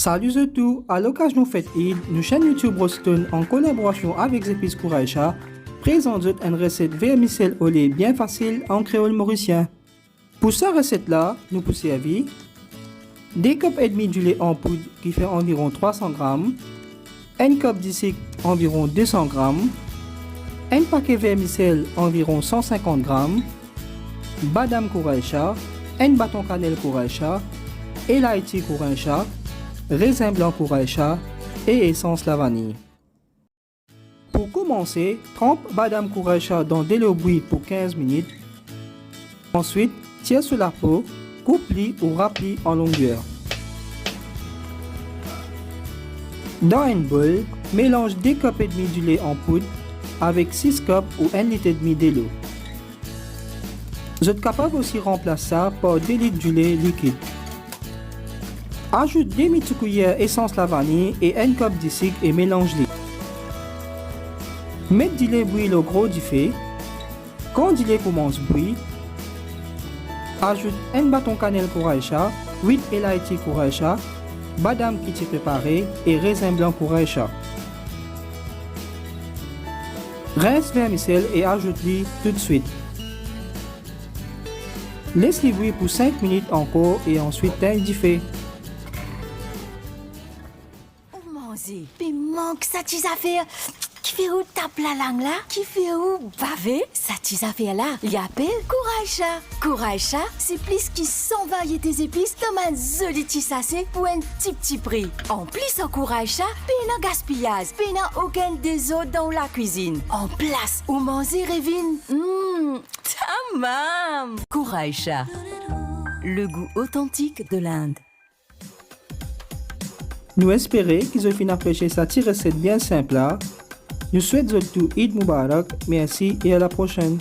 Salut à tous, à l'occasion de fête Eid, nous chaîne Youtube Rostone en collaboration avec Zepice Quraisha présente une recette vermicelle au lait bien facile en Kreol Morisien. Pour cette recette-là, nous pouvons servir 2 cups et demi du lait en poudre qui fait environ 300 g, 1 cup disik environ 200 g, un paquet vermicelle environ 150 g, Badam Quraisha, un baton canelle Quraisha, Elaiti Quraisha, Raisin blanc Quraisha et essence la vanille. Pour commencer, trempe Badam Quraisha dans de l'eau bouillie pour 15 minutes. Ensuite, tire sur la peau, coupe-li ou râpe-li en longueur. Dans une boule, mélange 2 cups et demi du lait en poudre avec 6 cups ou 1 litre et demi d'eau. Vous êtes capable aussi de remplacer ça par 2 litres du lait liquide. Ajoute 2 demi-cuillères essence la vanille et 1 cup disik et mélange-les. Mettez du lait bouillir au gros du feu. Quand du lait commence à bouillir, ajoute un bâton cannelle Quraisha, 8 Elaiti Quraisha, badam qui est préparé et raisin blanc Quraisha. Rince vermicelle et ajoute-les tout de suite. Laisse-les bouillir pour 5 minutes encore et ensuite teins du feu. Mais manque ça tes affaires. Qui fait où tape la langue là? Qui fait où baver? Ça tes affaires là, il appelle Quraisha. Quraisha, c'est plus qui 100 variétés épices dans ma jolie tissacée pour un petit prix. En plus en Quraisha, pas de gaspillage, pas aucun des autres dans la cuisine. En place où manger revine. Tamam. Quraisha, le goût authentique de l'Inde. Nous espérons qu'ils ont fini apprécier cette recette bien simple là. Nous souhaitons tout Eid Mubarak, merci et à la prochaine.